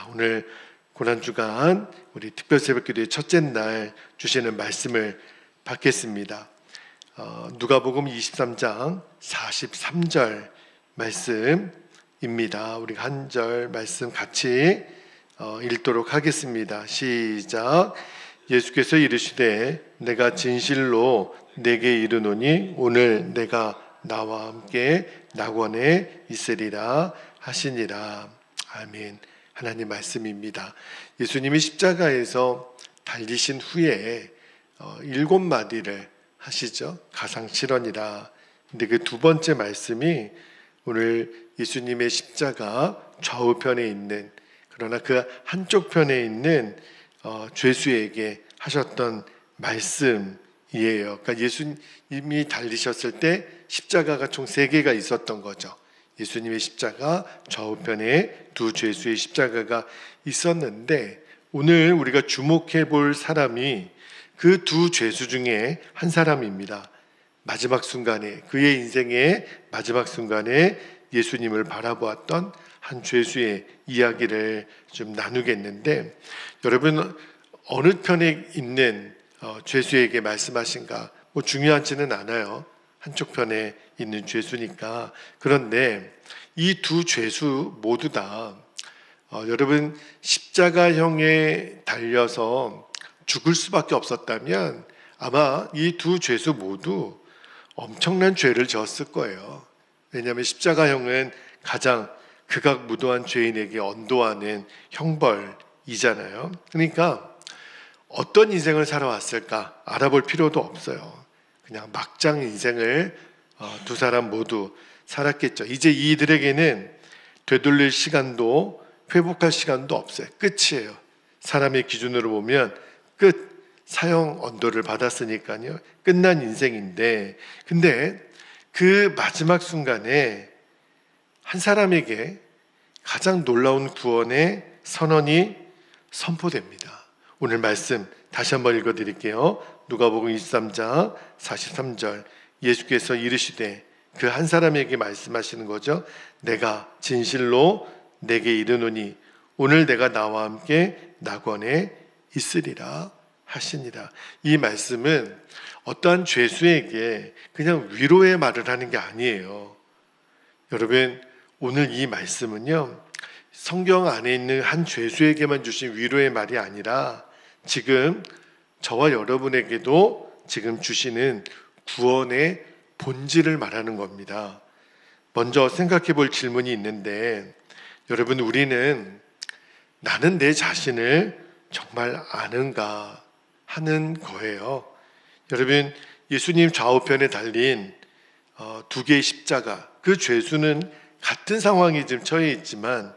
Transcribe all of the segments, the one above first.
자, 오늘 고난주간 우리 특별새벽기도의 첫째 날 주시는 말씀을 받겠습니다. 누가복음 23장 43절 말씀입니다. 우리 한 절 말씀 같이 읽도록 하겠습니다. 시작. 예수께서 이르시되 내가 진실로 내게 이르노니 오늘 내가 나와 함께 낙원에 있으리라 하시니라. 아멘. 하나님 말씀입니다. 예수님이 십자가에서 달리신 후에 7마디를 하시죠. 가상실언이라. 근데 그 두 번째 말씀이 오늘 예수님의 십자가 좌우편에 있는, 그러나 그 한쪽 편에 있는 죄수에게 하셨던 말씀이에요. 그러니까 예수님이 달리셨을 때 십자가가 총 3개가 있었던 거죠. 예수님의 십자가, 좌우편에 두 죄수의 십자가가 있었는데, 오늘 우리가 주목해 볼 사람이 그 두 죄수 중에 한 사람입니다. 마지막 순간에, 그의 인생의 마지막 순간에 예수님을 바라보았던 한 죄수의 이야기를 좀 나누겠는데, 여러분 어느 편에 있는 죄수에게 말씀하신가? 뭐 중요하지는 않아요. 한쪽 편에 있는 죄수니까. 그런데 이 두 죄수 모두 다 여러분 십자가형에 달려서 죽을 수밖에 없었다면 아마 이 두 죄수 모두 엄청난 죄를 지었을 거예요. 왜냐하면 십자가형은 가장 극악무도한 죄인에게 언도하는 형벌이잖아요. 그러니까 어떤 인생을 살아왔을까 알아볼 필요도 없어요. 그냥 막장 인생을 두 사람 모두 살았겠죠. 이제 이들에게는 되돌릴 시간도 회복할 시간도 없어요. 끝이에요. 사람의 기준으로 보면 끝. 사형 언도를 받았으니까요. 끝난 인생인데, 근데 그 마지막 순간에 한 사람에게 가장 놀라운 구원의 선언이 선포됩니다. 오늘 말씀 다시 한번 읽어드릴게요. 누가복음 23장 43절. 예수께서 이르시되, 그 한 사람에게 말씀하시는 거죠. 내가 진실로 내게 이르노니 오늘 내가 나와 함께 낙원에 있으리라 하시니라. 이 말씀은 어떠한 죄수에게 그냥 위로의 말을 하는 게 아니에요. 여러분, 오늘 이 말씀은요, 성경 안에 있는 한 죄수에게만 주신 위로의 말이 아니라 지금 저와 여러분에게도 지금 주시는 구원의 본질을 말하는 겁니다. 먼저 생각해 볼 질문이 있는데, 여러분, 우리는 나는 내 자신을 정말 아는가 하는 거예요. 여러분, 예수님 좌우편에 달린 두 개의 십자가, 그 죄수는 같은 상황에 지금 처해 있지만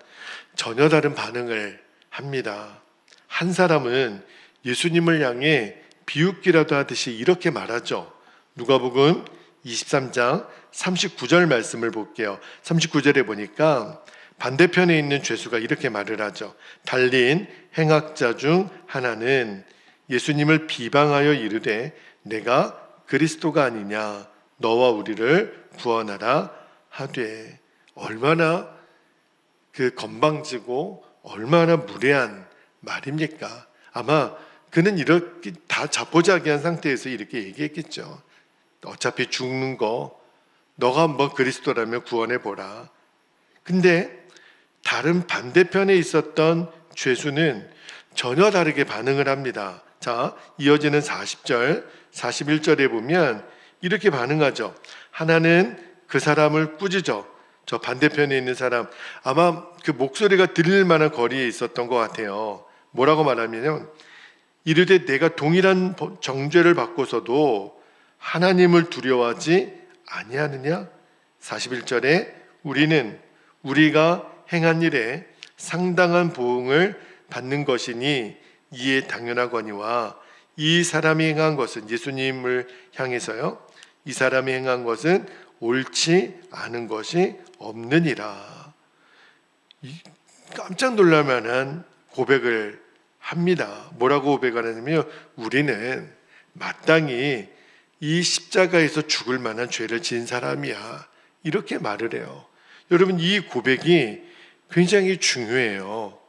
전혀 다른 반응을 합니다. 한 사람은 예수님을 향해 비웃기라도 하듯이 이렇게 말하죠. 누가복음 23장 39절 말씀을 볼게요. 39절에 보니까 반대편에 있는 죄수가 이렇게 말을 하죠. 달린 행악자 중 하나는 예수님을 비방하여 이르되 내가 그리스도가 아니냐, 너와 우리를 구원하라 하되. 얼마나 그 건방지고 얼마나 무례한 말입니까? 아마 그는 이렇게 다 자포자기한 상태에서 이렇게 얘기했겠죠. 어차피 죽는 거 너가 한번 그리스도라면 구원해 보라. 근데 다른 반대편에 있었던 죄수는 전혀 다르게 반응을 합니다. 자, 이어지는 40절, 41절에 보면 이렇게 반응하죠. 하나는 그 사람을 꾸짖어. 저 반대편에 있는 사람, 아마 그 목소리가 들릴 만한 거리에 있었던 것 같아요. 뭐라고 말하냐면 이르되 내가 동일한 정죄를 받고서도 하나님을 두려워하지 아니하느냐? 41절에 우리가 행한 일에 상당한 보응을 받는 것이니 이에 당연하거니와 이 사람이 행한 것은, 예수님을 향해서요, 이 사람이 행한 것은 옳지 않은 것이 없느니라. 깜짝 놀랄 만한 고백을 합니다. 뭐라고 고백을 하냐면 우리는 마땅히 이 십자가에서 죽을 만한 죄를 지은 사람이야, 이렇게 말을 해요. 여러분, 이 고백이 굉장히 중요해요.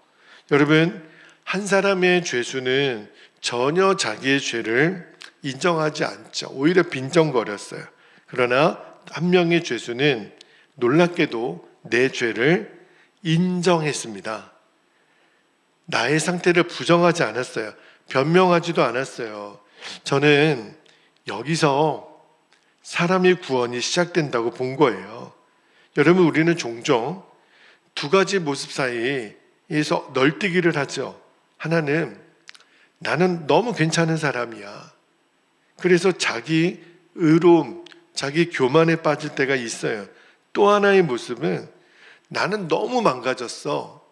여러분, 한 사람의 죄수는 전혀 자기의 죄를 인정하지 않죠. 오히려 빈정거렸어요. 그러나 한 명의 죄수는 놀랍게도 내 죄를 인정했습니다. 나의 상태를 부정하지 않았어요. 변명하지도 않았어요. 저는 여기서 사람의 구원이 시작된다고 본 거예요. 여러분, 우리는 종종 두 가지 모습 사이에서 널뛰기를 하죠. 하나는 나는 너무 괜찮은 사람이야. 그래서 자기 의로움, 자기 교만에 빠질 때가 있어요. 또 하나의 모습은 나는 너무 망가졌어.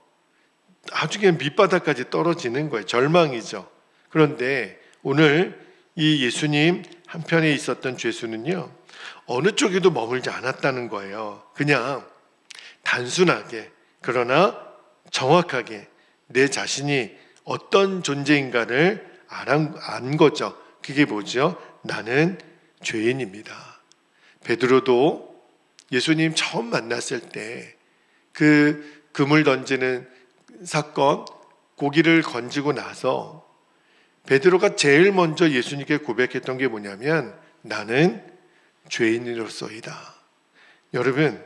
아주 그냥 밑바닥까지 떨어지는 거예요. 절망이죠. 그런데 오늘 이 예수님 한편에 있었던 죄수는요, 어느 쪽에도 머물지 않았다는 거예요. 그냥 단순하게, 그러나 정확하게 내 자신이 어떤 존재인가를 안 거죠. 그게 뭐죠? 나는 죄인입니다. 베드로도 예수님 처음 만났을 때 그 금을 던지는 사건, 고기를 건지고 나서 베드로가 제일 먼저 예수님께 고백했던 게 뭐냐면 나는 죄인으로서이다. 여러분,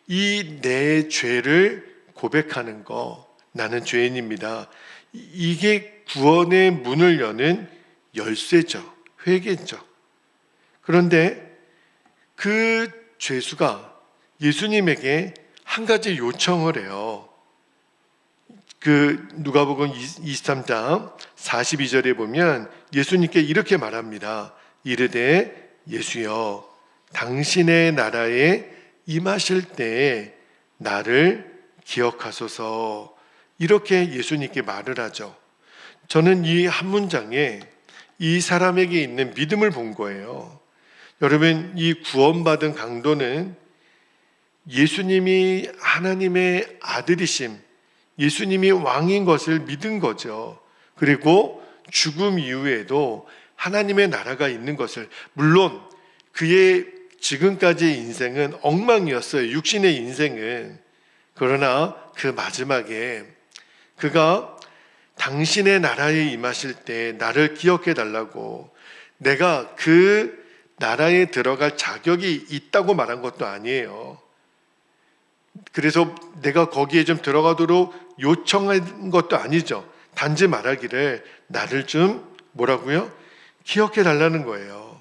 이 내 죄를 고백하는 거, 나는 죄인입니다. 이게 구원의 문을 여는 열쇠죠. 회개죠. 그런데 그 죄수가 예수님에게 한 가지 요청을 해요. 그 누가복음 23장 42절에 보면 예수님께 이렇게 말합니다. 이르되 예수여, 당신의 나라에 임하실 때에 나를 기억하소서. 이렇게 예수님께 말을 하죠. 저는 이 한 문장에 이 사람에게 있는 믿음을 본 거예요. 여러분, 이 구원받은 강도는 예수님이 하나님의 아들이심, 예수님이 왕인 것을 믿은 거죠. 그리고 죽음 이후에도 하나님의 나라가 있는 것을, 물론 그의 지금까지의 인생은 엉망이었어요. 육신의 인생은. 그러나 그 마지막에 그가 당신의 나라에 임하실 때 나를 기억해 달라고, 내가 그 나라에 들어갈 자격이 있다고 말한 것도 아니에요. 그래서 내가 거기에 좀 들어가도록 요청한 것도 아니죠. 단지 말하기를 나를 좀 뭐라고요? 기억해 달라는 거예요.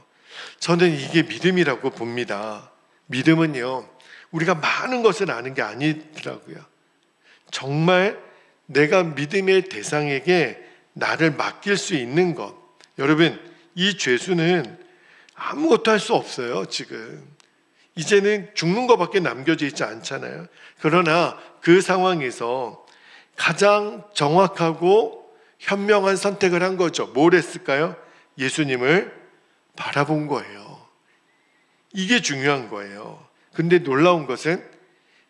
저는 이게 믿음이라고 봅니다. 믿음은요, 우리가 많은 것을 아는 게 아니더라고요. 정말 내가 믿음의 대상에게 나를 맡길 수 있는 것. 여러분, 이 죄수는 아무것도 할 수 없어요. 지금 이제는 죽는 것밖에 남겨져 있지 않잖아요. 그러나 그 상황에서 가장 정확하고 현명한 선택을 한 거죠. 뭘 했을까요? 예수님을 바라본 거예요. 이게 중요한 거예요. 근데 놀라운 것은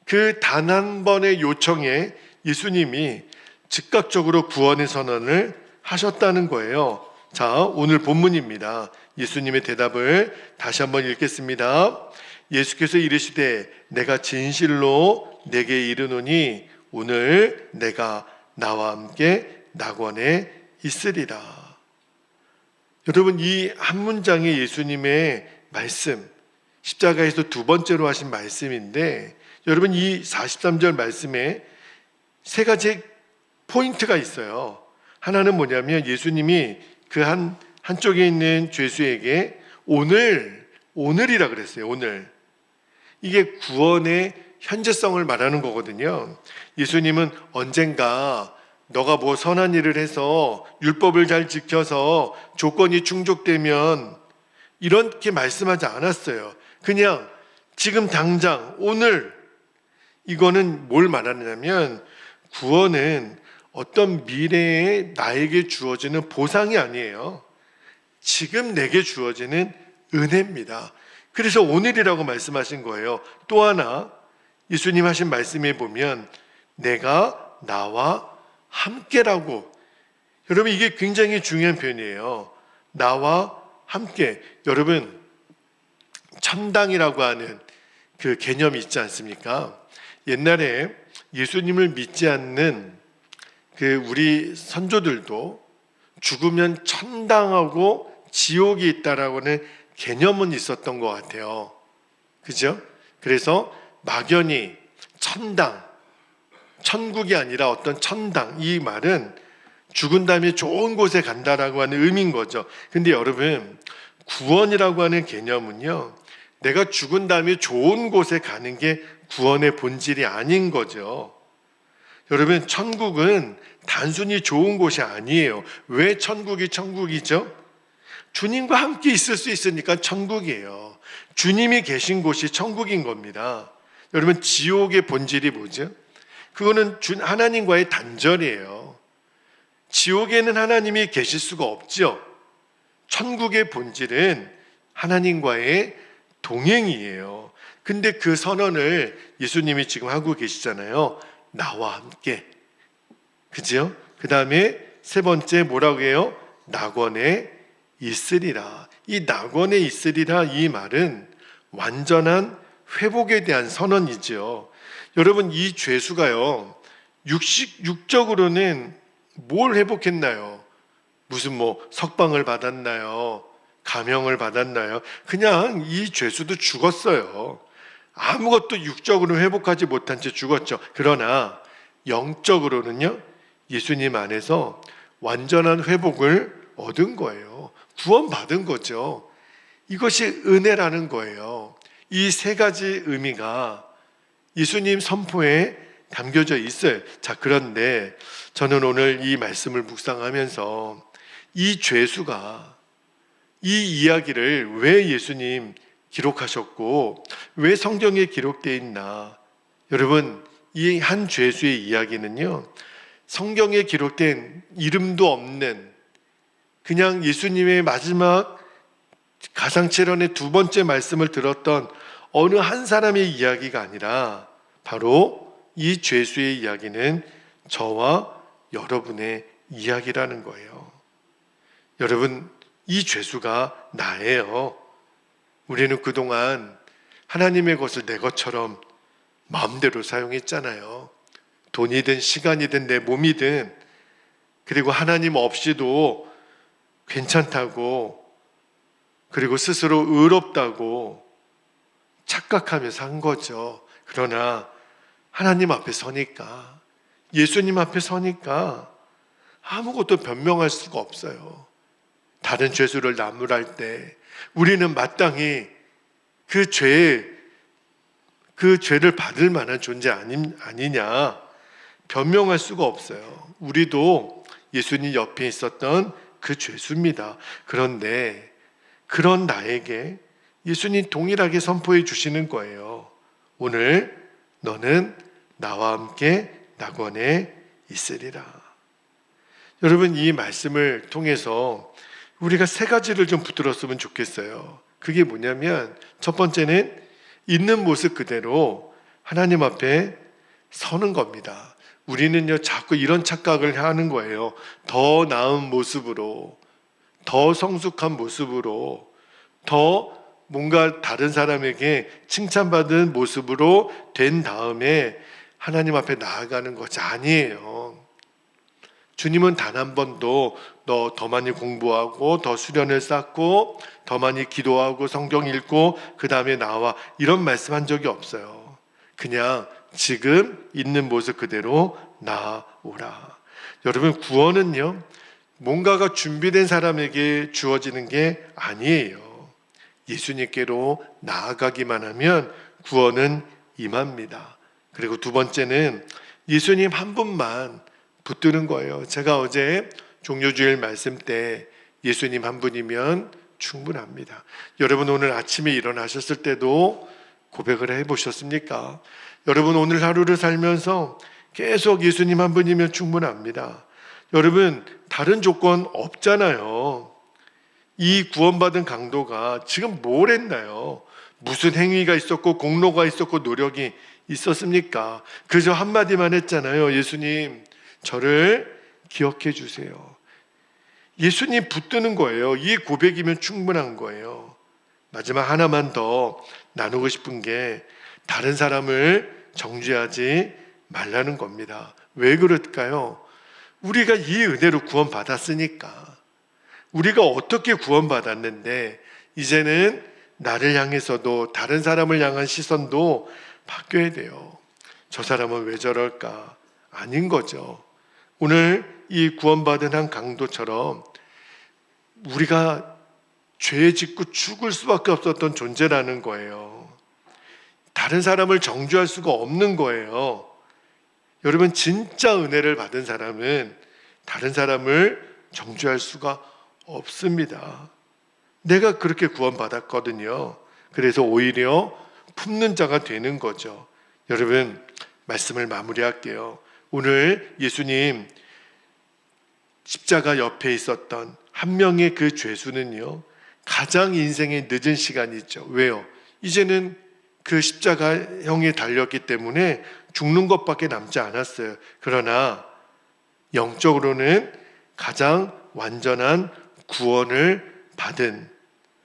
그 단 한 번의 요청에 예수님이 즉각적으로 구원의 선언을 하셨다는 거예요. 자, 오늘 본문입니다. 예수님의 대답을 다시 한번 읽겠습니다. 예수께서 이르시되 내가 진실로 내게 이르노니 오늘 내가 나와 함께 낙원에 있으리라. 여러분, 이 한 문장의 예수님의 말씀, 십자가에서 두 번째로 하신 말씀인데, 여러분, 이 43절 말씀에 세 가지 포인트가 있어요. 하나는 뭐냐면 예수님이 그 한쪽에 있는 죄수에게 오늘이라 그랬어요. 오늘. 이게 구원의 현재성을 말하는 거거든요. 예수님은 언젠가 너가 뭐 선한 일을 해서 율법을 잘 지켜서 조건이 충족되면 이렇게 말씀하지 않았어요. 그냥 지금 당장 오늘, 이거는 뭘 말하느냐면 구원은 어떤 미래에 나에게 주어지는 보상이 아니에요. 지금 내게 주어지는 은혜입니다. 그래서 오늘이라고 말씀하신 거예요. 또 하나 예수님 하신 말씀에 보면 내가 나와 함께라고. 여러분, 이게 굉장히 중요한 표현이에요. 나와 함께. 여러분, 천당이라고 하는 그 개념이 있지 않습니까? 옛날에 예수님을 믿지 않는 우리 선조들도 죽으면 천당하고 지옥이 있다라고 하는 개념은 있었던 것 같아요. 그죠? 그래서 막연히 천당, 천국이 아니라 어떤 천당, 이 말은 죽은 다음에 좋은 곳에 간다라고 하는 의미인 거죠. 근데 여러분, 구원이라고 하는 개념은요, 내가 죽은 다음에 좋은 곳에 가는 게 구원의 본질이 아닌 거죠. 여러분, 천국은 단순히 좋은 곳이 아니에요. 왜 천국이 천국이죠? 주님과 함께 있을 수 있으니까 천국이에요. 주님이 계신 곳이 천국인 겁니다. 여러분, 지옥의 본질이 뭐죠? 그거는 하나님과의 단절이에요. 지옥에는 하나님이 계실 수가 없죠. 천국의 본질은 하나님과의 동행이에요. 근데 그 선언을 예수님이 지금 하고 계시잖아요. 나와 함께. 그죠? 그 다음에 세 번째 뭐라고 해요? 낙원에 있으리라. 이 낙원에 있으리라, 이 말은 완전한 회복에 대한 선언이죠. 여러분, 이 죄수가요, 육적으로는 뭘 회복했나요? 무슨 석방을 받았나요? 감형을 받았나요? 그냥 이 죄수도 죽었어요. 아무것도 육적으로 회복하지 못한 채 죽었죠. 그러나 영적으로는요, 예수님 안에서 완전한 회복을 얻은 거예요. 구원받은 거죠. 이것이 은혜라는 거예요. 이 세 가지 의미가 예수님 선포에 담겨져 있어요. 자, 그런데 저는 오늘 이 말씀을 묵상하면서 이 죄수가 이 이야기를 왜 예수님 기록하셨고 왜 성경에 기록되어 있나? 여러분, 이 한 죄수의 이야기는요, 성경에 기록된 이름도 없는 그냥 예수님의 마지막 가상칠언의 두 번째 말씀을 들었던 어느 한 사람의 이야기가 아니라 바로 이 죄수의 이야기는 저와 여러분의 이야기라는 거예요. 여러분, 이 죄수가 나예요. 우리는 그동안 하나님의 것을 내 것처럼 마음대로 사용했잖아요. 돈이든 시간이든 내 몸이든, 그리고 하나님 없이도 괜찮다고, 그리고 스스로 의롭다고 착각하면서 한 거죠. 그러나 하나님 앞에 서니까, 예수님 앞에 서니까 아무것도 변명할 수가 없어요. 다른 죄수를 나무랄 때 우리는 마땅히 그 죄를 받을 만한 존재 아니냐 변명할 수가 없어요. 우리도 예수님 옆에 있었던 그 죄수입니다. 그런데 그런 나에게 예수님 동일하게 선포해 주시는 거예요. 오늘 너는 나와 함께 낙원에 있으리라. 여러분, 이 말씀을 통해서 우리가 세 가지를 좀 붙들었으면 좋겠어요. 그게 뭐냐면, 첫 번째는 있는 모습 그대로 하나님 앞에 서는 겁니다. 우리는요, 자꾸 이런 착각을 하는 거예요. 더 나은 모습으로, 더 성숙한 모습으로, 더 뭔가 다른 사람에게 칭찬받은 모습으로 된 다음에 하나님 앞에 나아가는 것이 아니에요. 주님은 단 한 번도 너 더 많이 공부하고 더 수련을 쌓고 더 많이 기도하고 성경 읽고 그 다음에 나와, 이런 말씀한 적이 없어요. 그냥 지금 있는 모습 그대로 나오라. 여러분, 구원은요, 뭔가가 준비된 사람에게 주어지는 게 아니에요. 예수님께로 나아가기만 하면 구원은 임합니다. 그리고 두 번째는 예수님 한 분만 붙드는 거예요. 제가 어제 종료주일 말씀 때 예수님 한 분이면 충분합니다. 여러분, 오늘 아침에 일어나셨을 때도 고백을 해보셨습니까? 여러분, 오늘 하루를 살면서 계속 예수님 한 분이면 충분합니다. 여러분, 다른 조건 없잖아요. 이 구원받은 강도가 지금 뭘 했나요? 무슨 행위가 있었고 공로가 있었고 노력이 있었습니까? 그저 한마디만 했잖아요. 예수님, 저를 기억해 주세요. 예수님 붙드는 거예요. 이 고백이면 충분한 거예요. 마지막 하나만 더 나누고 싶은 게, 다른 사람을 정죄하지 말라는 겁니다. 왜 그럴까요? 우리가 이 은혜로 구원받았으니까, 우리가 어떻게 구원받았는데 이제는 나를 향해서도 다른 사람을 향한 시선도 바뀌어야 돼요. 저 사람은 왜 저럴까? 아닌 거죠. 오늘 이 구원받은 한 강도처럼 우리가 죄 짓고 죽을 수밖에 없었던 존재라는 거예요. 다른 사람을 정죄할 수가 없는 거예요. 여러분, 진짜 은혜를 받은 사람은 다른 사람을 정죄할 수가 없습니다. 내가 그렇게 구원받았거든요. 그래서 오히려 품는 자가 되는 거죠. 여러분, 말씀을 마무리할게요. 오늘 예수님 십자가 옆에 있었던 한 명의 그 죄수는요, 가장 인생의 늦은 시간이죠. 왜요? 이제는 그 십자가형에 달렸기 때문에 죽는 것밖에 남지 않았어요. 그러나 영적으로는 가장 완전한 구원을 받은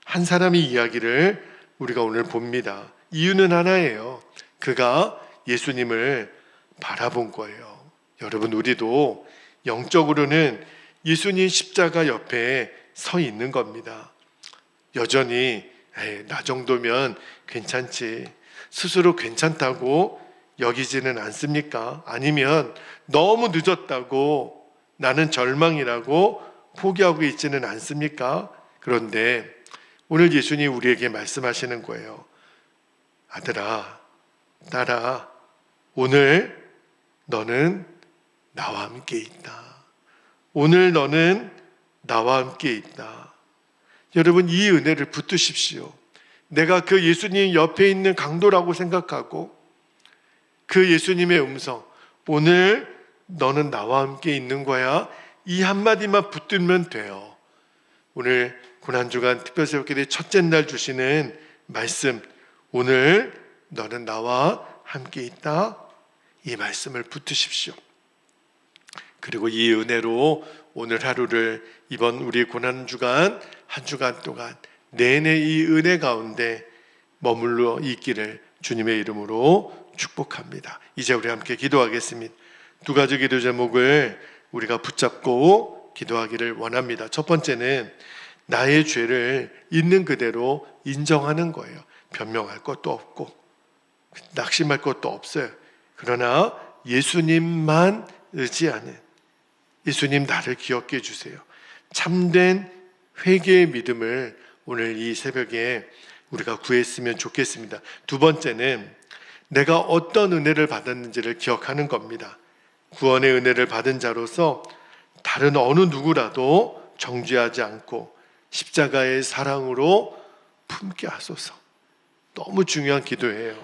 한 사람의 이야기를 우리가 오늘 봅니다. 이유는 하나예요. 그가 예수님을 바라본 거예요. 여러분, 우리도 영적으로는 예수님 십자가 옆에 서 있는 겁니다. 여전히 나 정도면 괜찮지, 스스로 괜찮다고 여기지는 않습니까? 아니면 너무 늦었다고, 나는 절망이라고 포기하고 있지는 않습니까? 그런데 오늘 예수님 우리에게 말씀하시는 거예요. 아들아, 딸아, 오늘 너는 나와 함께 있다. 오늘 너는 나와 함께 있다. 여러분, 이 은혜를 붙드십시오. 내가 그 예수님 옆에 있는 강도라고 생각하고 그 예수님의 음성, 오늘 너는 나와 함께 있는 거야, 이 한마디만 붙들면 돼요. 오늘 고난주간 특별새벽기도회 첫째 날 주시는 말씀, 오늘 너는 나와 함께 있다, 이 말씀을 붙드십시오. 그리고 이 은혜로 오늘 하루를, 이번 우리 고난주간 한 주간 동안 내내 이 은혜 가운데 머물러 있기를 주님의 이름으로 축복합니다. 이제 우리 함께 기도하겠습니다. 두 가지 기도 제목을 우리가 붙잡고 기도하기를 원합니다. 첫 번째는 나의 죄를 있는 그대로 인정하는 거예요. 변명할 것도 없고 낙심할 것도 없어요. 그러나 예수님만 의지하는, 예수님 나를 기억해 주세요, 참된 회개의 믿음을 오늘 이 새벽에 우리가 구했으면 좋겠습니다. 두 번째는 내가 어떤 은혜를 받았는지를 기억하는 겁니다. 구원의 은혜를 받은 자로서 다른 어느 누구라도 정죄하지 않고 십자가의 사랑으로 품게 하소서. 너무 중요한 기도예요.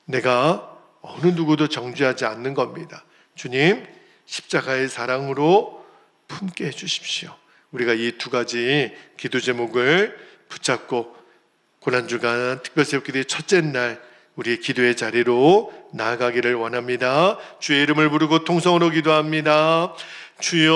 내가 어느 누구도 정죄하지 않는 겁니다. 주님, 십자가의 사랑으로 품게 해주십시오. 우리가 이 두 가지 기도 제목을 붙잡고 고난주간 특별새벽기도의 첫째 날 우리의 기도의 자리로 나아가기를 원합니다. 주의 이름을 부르고 통성으로 기도합니다. 주여.